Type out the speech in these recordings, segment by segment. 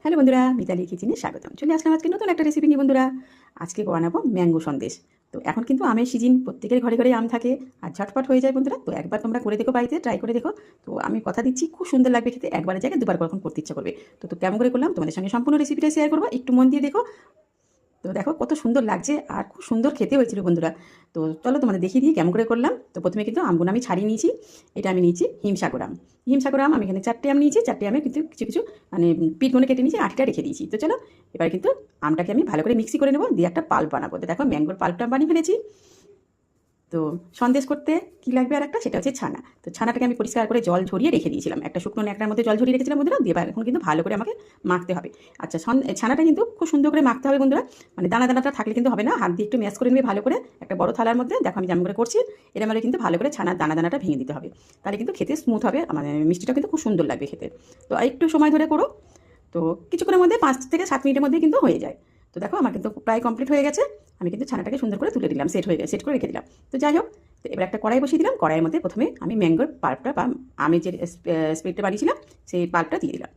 Hello বন্ধুরা, মিতালি কিচেনে স্বাগতম। চলে আসলাম আজকে নতুন একটা রেসিপি নিয়ে বন্ধুরা। আজকে বানাবো ম্যাঙ্গো সন্দেশ। তো এখন কিন্তু আমের সিজন, প্রত্যেকের ঘরে ঘরে আম থাকে আর ঝটপট হয়ে যায় বন্ধুরা। তো একবার তোমরা করে দেখো, বাড়িতে ট্রাই করে দেখো। তো আমি কথা দিচ্ছি, খুব সুন্দর লাগবে খেতে। একবারের জায়গায় দুবার কখন করতে ইচ্ছা করবে। তো কেমন করে করলাম তোমাদের সঙ্গে সম্পূর্ণ রেসিপিটা শেয়ার করবো, একটু মন দিয়ে দেখো। তো দেখো কত সুন্দর লাগছে আর খুব সুন্দর খেতে হয়েছিল বন্ধুরা। তো চলো তোমাদের দেখিয়ে দিই কেমন করে করলাম। তো প্রথমে কিন্তু আমগুলো আমি ছাড়িয়ে নিয়েছি। এটা আমি নিয়েছি হিমসাগর আম। হিমসাগর আম আমি এখানে 4টে আম নিয়েছি। 4টে আমে কিন্তু কিছু কিছু মানে পিঠগুলো কেটে নিয়েছি, আঠিটা রেখে দিয়েছি। তো চলো এবার কিন্তু আমটাকে আমি ভালো করে মিক্সি করে নেবো, দিয়ে একটা পাল্প বানাবো। তো দেখো ম্যাঙ্গোর পাল্পটা বানিয়ে ফেলেছি। তো সন্দেশ করতে কী লাগবে আর একটা, সেটা হচ্ছে ছানা। তো ছানাটাকে আমি পরিষ্কার করে জল ঝরিয়ে রেখে দিয়েছিলাম, একটা শুকনো ন্যাকড়ার মধ্যে জল ঝরিয়ে রেখেছিলাম বন্ধুরা। দিয়ে এখন কিন্তু ভালো করে আমাকে মাখতে হবে। আচ্ছা, ছানাটা কিন্তু খুব সুন্দর করে মাখতে হবে বন্ধুরা। মানে দানা দানাটা থাকলে কিন্তু হবে না, হাত দিয়ে একটু ম্যাশ করে নেবে ভালো করে একটা বড় থালার মধ্যে। দেখো আমি যেমন করে করছি, এরম হলে কিন্তু ভালো করে ছানার দানাটা ভেঙে দিতে হবে। তাহলে কিন্তু খেতে স্মুথ হবে, মানে মিষ্টিটা কিন্তু খুব সুন্দর লাগবে খেতে। তো একটু সময় ধরে করো। তো কিছুক্ষণের মধ্যে 5 থেকে 7 মিনিটের মধ্যে কিন্তু হয়ে যায়। তো দেখো আমার কিন্তু প্রায় কমপ্লিট হয়ে গেছে। আমি কিন্তু ছানাটাকে সুন্দর করে তুলে দিলাম, সেট করে রেখে দিলাম। তো যাই হোক, তো এবার একটা কড়াই বসিয়ে দিলাম। কড়াইয়ের মধ্যে প্রথমে আমি ম্যাঙ্গোর পাল্পটা বা আমি যে স্প্রেডটা বানিয়েছিলাম সেই পাল্পটা দিয়ে দিলাম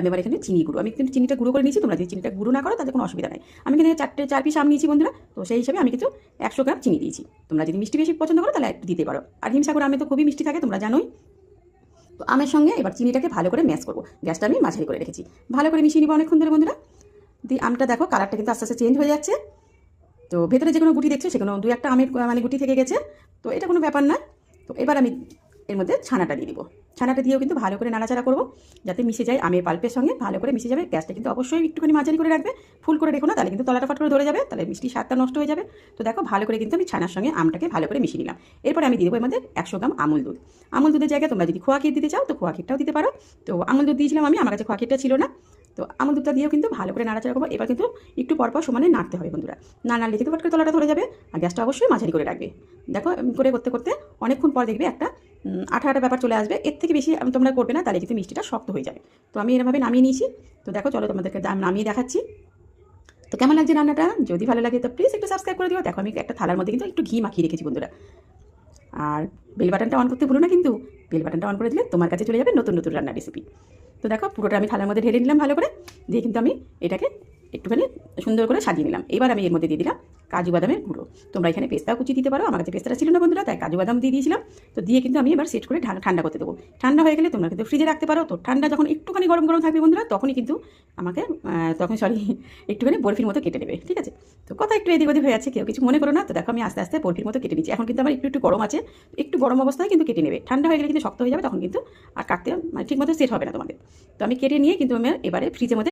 এবার এখানে চিনি গুঁড়ো। আমি কিন্তু চিনিটা গুঁড়ো করে নিয়েছি, তোমরা যদি চিনিটা গুঁড়ো না করো তাতে কোনো অসুবিধা নেই। আমি কিন্তু 4 পিস আম নিয়েছি বন্ধুরা। তো সেই হিসাবে আমি কিন্তু 100 গ্রাম চিনি দিয়েছি। তোমরা যদি মিষ্টি বেশি পছন্দ করো তাহলে একটু দিতে পারো। আর হিমসাগর আমে তো খুবই মিষ্টি থাকে, তোমরা জানোই। তো আমের সঙ্গে এবার চিনিটাকে ভালো করে ম্যাশ করবো। গ্যাসটা আমি মাঝারি করে রেখেছি, ভালো করে মিশিয়ে নিবো অনেকক্ষণ ধরে বন্ধুরা। দিয়ে আমটা দেখো কালারটা কিন্তু আস্তে আস্তে চেঞ্জ হয়ে যাচ্ছে। তো ভেতরে যে কোনো গুটি দেখছো সেগুলো 2-1টা আমের মানে গুটি থেকে গেছে। তো এটা কোনো ব্যাপার না। তো এবার আমি এর মধ্যে ছানাটা দিয়ে দিব। ছানাটা দিয়েও কিন্তু ভালো করে নাড়াচাড়া করবো, যাতে মিশে যায় আমের পাল্পের সঙ্গে, ভালো করে মিশে যাবে। গ্যাসটা কিন্তু অবশ্যই একটুখানি মাঝারি করে রাখবে, ফুল করে রেখো না, তাহলে কিন্তু তলাটা ফাট করে ধরে যাবে, তাহলে মিষ্টি স্বাদটা নষ্ট হয়ে যাবে। তো দেখো ভালো করে কিন্তু আমি ছানার সঙ্গে আমটাকে ভালো করে মিশিয়ে নিলাম। এরপরে আমি দিয়ে দেবো এর মধ্যে 100 গ্রাম আমুল দুধ। আমুল দুধের জায়গায় তোমরা যদি খোয়া ক্ষীর দিতে চাও তো খোয়া ক্ষীরটাও দিতে পারো। তো আমুল দুধ দিয়েছিলাম আমি, আমার কাছে খোয়া ক্ষীরটা ছিল না। তো আমুল দুধটা দিয়েও কিন্তু ভালো করে নাড়াচাড়া করবো। এবার কিন্তু একটু পরপর সমানে নাড়তে হবে বন্ধুরা, না নাড়লে কিন্তু ফট করে তলাটা ধরে যাবে। আর গ্যাসটা অবশ্যই মাঝারি করে রাখবে। দেখো করে করতে করতে অনেকক্ষণ পর দেখবে একটা আঠা আঠা ব্যাপার চলে আসবে। এর থেকে বেশি তোমরা করবে না, তাহলে কিন্তু মিষ্টিটা শক্ত হয়ে যাবে। তো আমি এরমভাবে নামিয়ে নিয়েছি। তো দেখো চলো তোমাদেরকে নামিয়ে দেখাচ্ছি। তো কেমন লাগছে রান্নাটা, যদি ভালো লাগে তো প্লিজ একটু সাবস্ক্রাইব করে দিও। দেখো আমি একটা থালার মধ্যে কিন্তু একটু ঘি মাখিয়ে রেখেছি বন্ধুরা। আর বেল বাটনটা অন করতে ভুলো না কিন্তু, বেল বাটনটা অন করে দিলে তোমার কাছে চলে যাবে নতুন নতুন রান্নার রেসিপি। তো দেখো পুরোটা আমি থালার মধ্যে ঢেলে নিলাম ভালো করে। দিয়ে কিন্তু আমি এটাকে একটুখানি সুন্দর করে সাজিয়ে নিলাম। এবার আমি এর মধ্যে দিয়ে দিলাম কাজু বাদামের গুঁড়ো। তোমরা এখানে পেস্তাও কুচি দিতে পারো, আমার কাছে পেস্তাটা ছিল না বন্ধুরা, তাই কাজু বাদাম দিয়ে দিয়েছিলাম। তো দিয়ে কিন্তু আমি এবার সেট করে ঠান্ডা করতে দেবো। ঠান্ডা হয়ে গেলে তোমরা কিন্তু ফ্রিজে রাখতে পারো। তো ঠান্ডা যখন একটুখানি গরম গরম থাকবে বন্ধুরা, তখনই কিন্তু আমাকে একটুখানি বরফির মতো কেটে নেবে, ঠিক আছে? তো কথা একটু এদিক ওদিক হয়ে আছে, কেউ কিছু মনে করো না। তো দেখো আমি আস্তে আস্তে বরফির মতো কেটে নিচ্ছি। এখন কিন্তু আমার একটু একটু গরম আছে, একটু গরম অবস্থায় কিন্তু কেটে নেবে। ঠান্ডা হয়ে গেলে কিন্তু শক্ত হয়ে যাবে, তখন কিন্তু আর কাটতে মানে ঠিক মতো সেট হবে না তোমাদের। তো আমি কেটে নিয়ে কিন্তু আমি এবারে ফ্রিজের মধ্যে